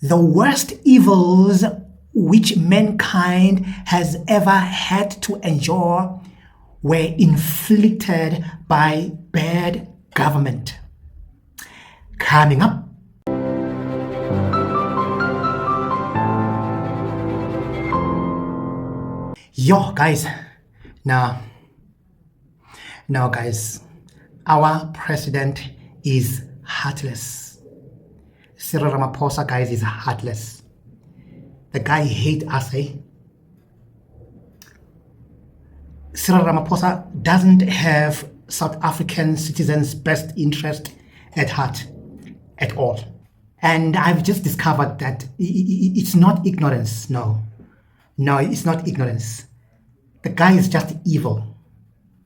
The worst evils which mankind has ever had to endure were inflicted by bad government. Coming up, yo guys, now guys, our president is heartless. Cyril Ramaphosa, guys, is heartless. The guy hates us, eh? Cyril Ramaphosa doesn't have South African citizens' best interest at heart at all. And I've just discovered that it's not ignorance. No, it's not ignorance. The guy is just evil.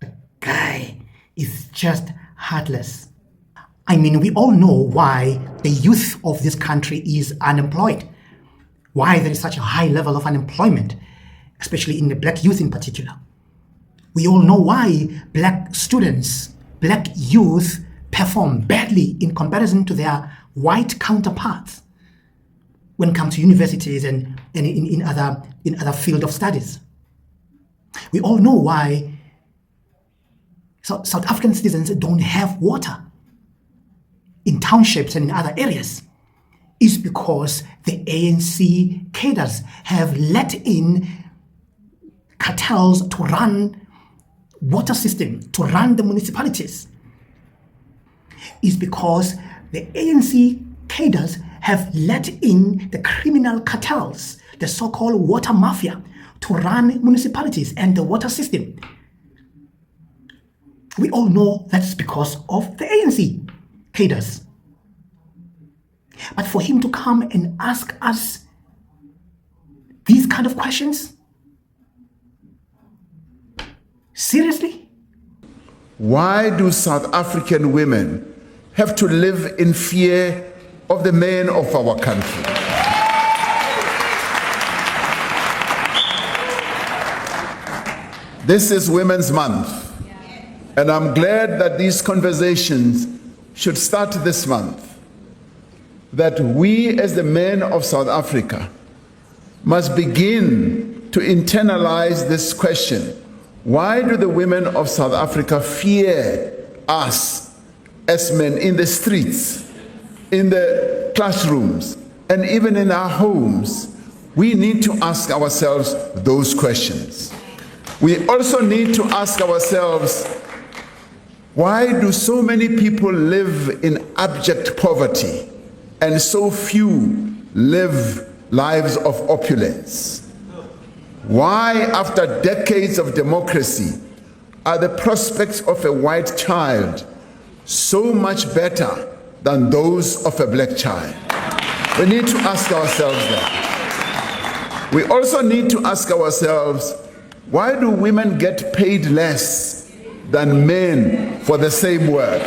The guy is just heartless. I mean, we all know why the youth of this country is unemployed. Why there is such a high level of unemployment, especially in the black youth in particular. We all know why black students, black youth perform badly in comparison to their white counterparts when it comes to universities and in other field of studies. We all know why South African citizens don't have water in townships and in other areas. Is because the ANC cadres have let in cartels to run water system, to run the municipalities. Is because the ANC cadres have let in the criminal cartels, the so-called water mafia, to run municipalities and the water system. We all know that's because of the ANC cadres. But for him to come and ask us these kind of questions, seriously? Why do South African women have to live in fear of the men of our country? This is Women's Month, and I'm glad that these conversations should start this month. That we as the men of South Africa must begin to internalize this question. Why do the women of South Africa fear us as men in the streets, in the classrooms, and even in our homes? We need to ask ourselves those questions. We also need to ask ourselves, why do so many people live in abject poverty and so few live lives of opulence? Why, after decades of democracy, are the prospects of a white child so much better than those of a black child? We need to ask ourselves that. We also need to ask ourselves, why do women get paid less than men for the same work?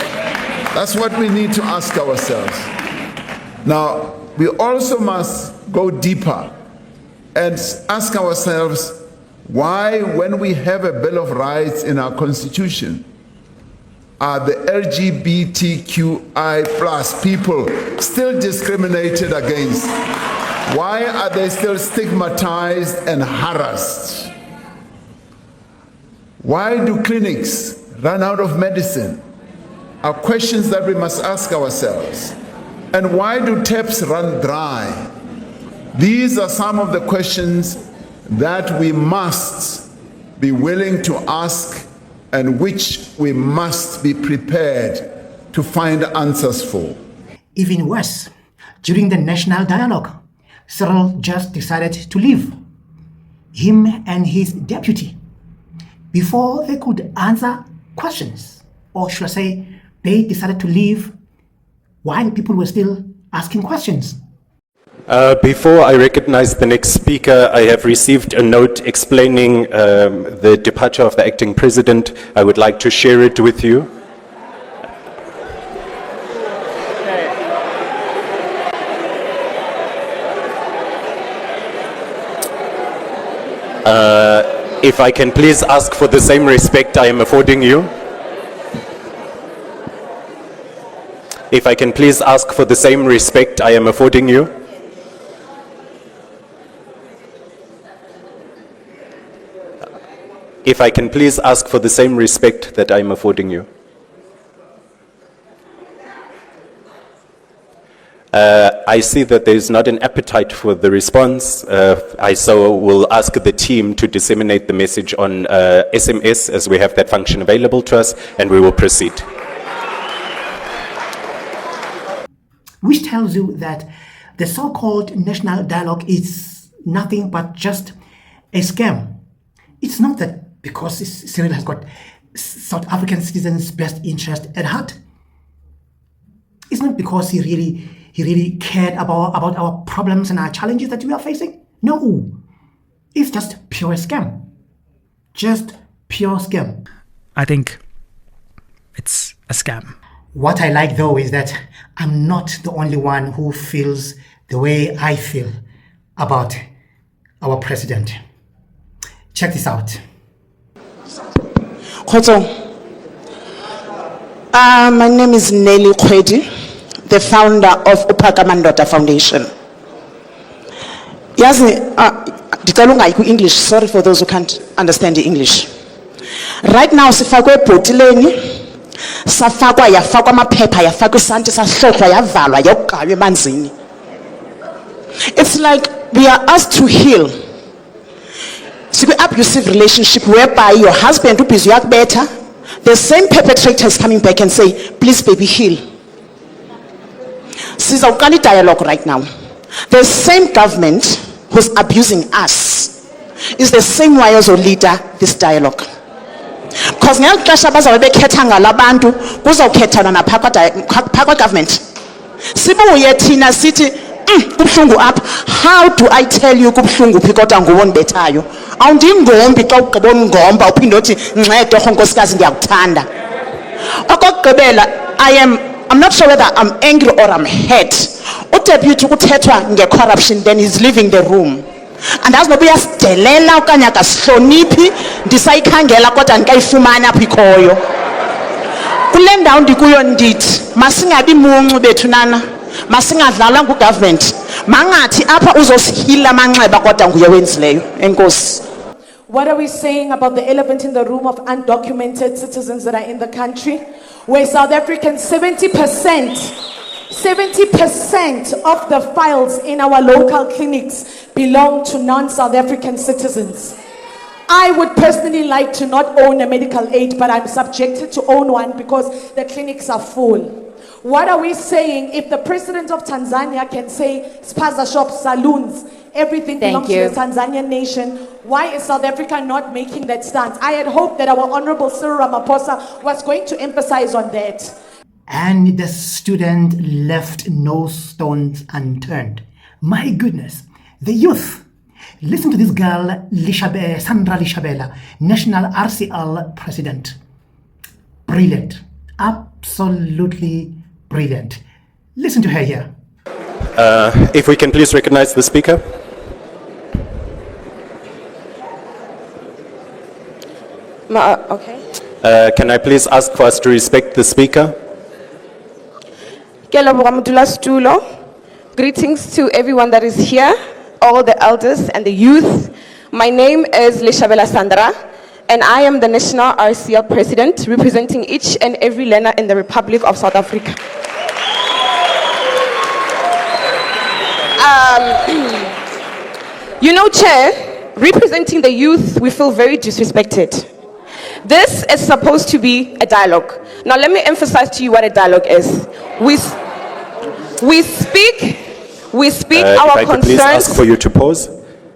That's what we need to ask ourselves. Now, we also must go deeper and ask ourselves why, when we have a Bill of Rights in our Constitution, are the LGBTQI plus people still discriminated against? Why are they still stigmatized and harassed? Why do clinics run out of medicine? Are questions that we must ask ourselves. And why do taps run dry? These are some of the questions that we must be willing to ask and which we must be prepared to find answers for. Even worse, during the national dialogue, Cyril just decided to leave. Him and his deputy, before they could answer questions, or should I say, they decided to leave while people were still asking questions. Before I recognize the next speaker, I have received a note explaining the departure of the acting president. I would like to share it with you. If I can please ask for the same respect I am affording you. If I can please ask for the same respect I am affording you. If I can please ask for the same respect that I'm affording you. I see that there is not an appetite for the response. I so will ask the team to disseminate the message on SMS, as we have that function available to us, and we will proceed. Which tells you that the so-called national dialogue is nothing but just a scam. It's not that because Cyril has got South African citizens' best interest at heart. It's not because he really cared about our problems and our challenges that we are facing. No, it's just pure scam. Just pure scam. I think it's a scam. What I like though is that I'm not the only one who feels the way I feel about our president. Check this out. My name is Nelly Kwedi, the founder of Uphakamandota Foundation. Yazi, ndicela ungayi English, sorry for those who can't understand the English. Right now sifakwe ebhotileni, safakwa yafakwa amaphepha, yafakwa isanti, sahlohlwa, yavalwa, yogqanywa emanzini. It's like we are asked to heal. It's an abusive relationship whereby your husband who is better, the same perpetrator is coming back and say, please baby, heal. Sizawuqala dialogue right now. The same government who's abusing us is the one who also leader this dialogue. Because ngeli xesha bazabe bekhetha ngalabantu kuzokhethana naphakwa government. Sibuye thina sithi kubhlungu apha. How do I tell you kubhlungu phi kodwa nguwonibethayo? Awundingombi xa ugqiba ungomba uphinde uthi ncede nkosikazi ndiyakuthanda. Okokugqibela I'm not sure whether I'm angry or I'm hurt. Udeputy kuthethwa nge-corruption, then he's leaving the room. And as nobuya sidelela okanye akasihloniphi ndisayikhangela kodwa ndikayifumana apha ikhoyo. Kule ndawo ndikuyo ndithi masingabi muncu bethu nana, masingadlalwa ngugovernment, mangathi apha uzosihila amanxeba kodwa nguye wenzileyo. Enkosi. What are we saying about the elephant in the room of undocumented citizens that are in the country? Where South Africans, 70% of the files in our local clinics belong to non-South African citizens. I would personally like to not own a medical aid, but I'm subjected to own one because the clinics are full. What are we saying if the president of Tanzania can say spaza shops, saloons, everything belongs to the Tanzanian nation? Why is South Africa not making that stance? I had hoped that our Honorable Cyril Ramaphosa was going to emphasize on that. And the student left no stones unturned. My goodness, the youth. Listen to this girl, Sandra Leshabela, National RCL President. Brilliant. Absolutely brilliant. Listen to her here. If we can please recognize the speaker. Okay. Can I please ask for us to respect the speaker? Greetings to everyone that is here, all the elders and the youth. My name is Leshabela Sandra, and I am the National RCL President, representing each and every learner in the Republic of South Africa. You know, Chair, representing the youth, we feel very disrespected. This is supposed to be a dialogue. Now, let me emphasize to you what a dialogue is. We speak our if I could concerns. please ask for you to pause.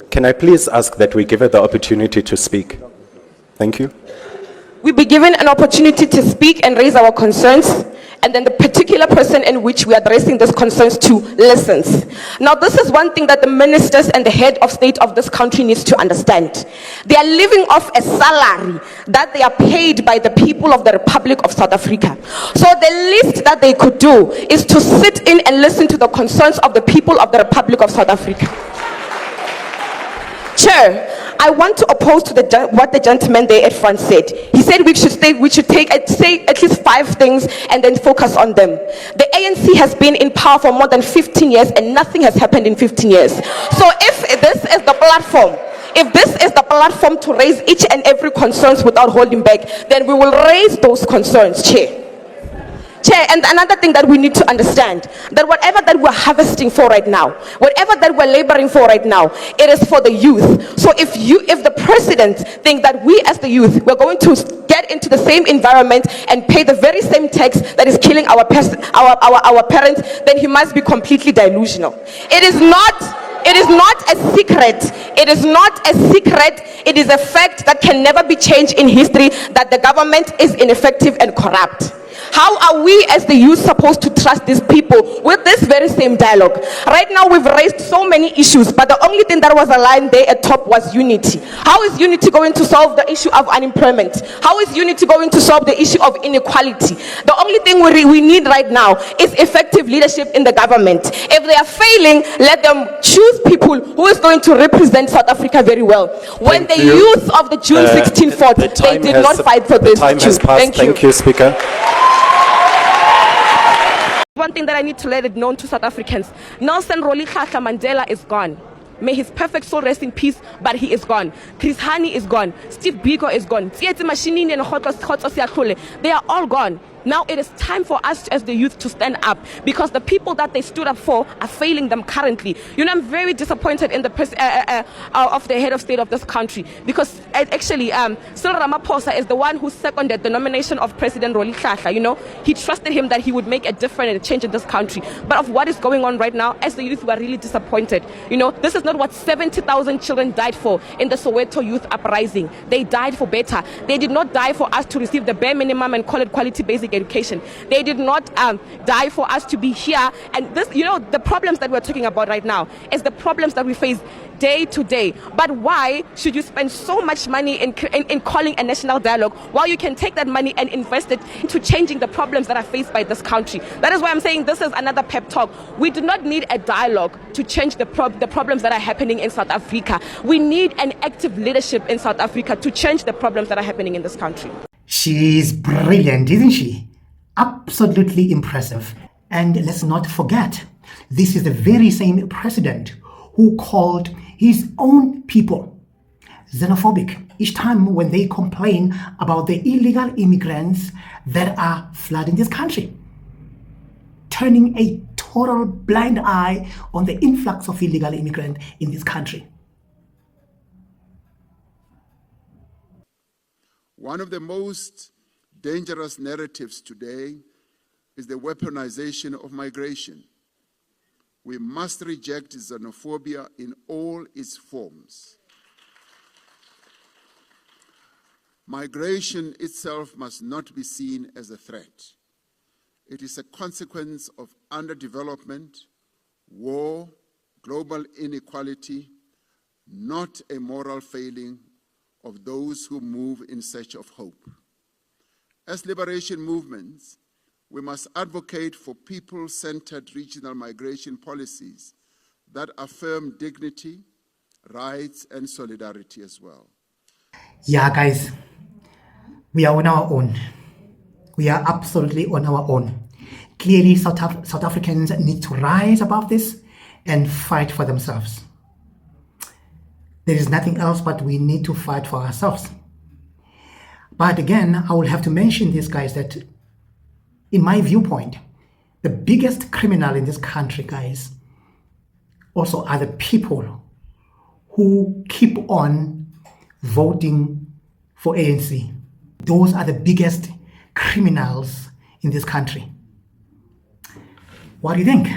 Can I please ask that we give her the opportunity to speak? Thank you. We be given an opportunity to speak and raise our concerns, and then the particular person in which we are addressing these concerns to listens. Now, this is one thing that the ministers and the head of state of this country needs to understand. They are living off a salary that they are paid by the people of the Republic of South Africa. So the least that they could do is to sit in and listen to the concerns of the people of the Republic of South Africa. Chair, I want to oppose to what the gentleman there at front said. He said we should say at least 5 things and then focus on them. The ANC has been in power for more than 15 years and nothing has happened in 15 years. So if this is the platform, if this is the platform to raise each and every concerns without holding back, then we will raise those concerns, Chair. Chair, and another thing that we need to understand, that whatever that we're harvesting for right now, whatever that we're laboring for right now, it is for the youth. So if the president thinks that we as the youth, we're going to get into the same environment and pay the very same tax that is killing our parents, then he must be completely delusional. It is not a secret. It is not a secret. It is a fact that can never be changed in history, that the government is ineffective and corrupt. How are we as the youth supposed to trust these people with this very same dialogue? Right now we've raised so many issues, but the only thing that was aligned there at top was unity. How is unity going to solve the issue of unemployment? How is unity going to solve the issue of inequality? The only thing we need right now is effective leadership in the government. If they are failing, let them choose people who is going to represent South Africa very well. When the youth of the June 16 fought, they did not fight for this. Time has passed. Thank you, Speaker. One thing that I need to let it known to South Africans, Nelson Rolihlahla Mandela is gone. May his perfect soul rest in peace, but he is gone. Chris Hani is gone. Steve Biko is gone. Tsietsi Mashinini and Khotso Siyakhule, they are all gone. Now it is time for us as the youth to stand up, because the people that they stood up for are failing them currently. You know, I'm very disappointed in the of the head of state of this country, because actually Cyril Ramaphosa is the one who seconded the nomination of President Rolihlahla. You know, he trusted him that he would make a difference and a change in this country. But of what is going on right now, as the youth, we are really disappointed. You know, this is not what 70,000 children died for in the Soweto youth uprising. They died for better. They did not die for us to receive the bare minimum and call it quality basic education. They did not die for us to be here. And this, you know, the problems that we're talking about right now is the problems that we face day to day. But why should you spend so much money in calling a national dialogue while you can take that money and invest it into changing the problems that are faced by this country? That is why I'm saying this is another pep talk. We do not need a dialogue to change the problems that are happening in South Africa. We need an active leadership in South Africa to change the problems that are happening in this country. She's brilliant, isn't she? Absolutely impressive. And let's not forget, this is the very same president who called his own people xenophobic each time when they complain about the illegal immigrants that are flooding this country, turning a total blind eye on the influx of illegal immigrants in this country. One of the most dangerous narratives today is the weaponization of migration. We must reject xenophobia in all its forms. Migration itself must not be seen as a threat. It is a consequence of underdevelopment, war, global inequality, not a moral failing of those who move in search of hope. As liberation movements, we must advocate for people-centered regional migration policies that affirm dignity, rights, and solidarity as well. Yeah, guys, we are on our own. We are absolutely on our own. Clearly, South Africans need to rise above this and fight for themselves. There is nothing else but we need to fight for ourselves. But again, I will have to mention this, guys, that in my viewpoint, the biggest criminal in this country, guys, also are the people who keep on voting for ANC. Those are the biggest criminals in this country. What do you think?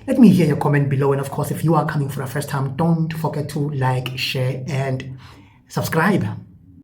Let me hear your comment below. And of course, if you are coming for the first time, don't forget to like, share, and subscribe.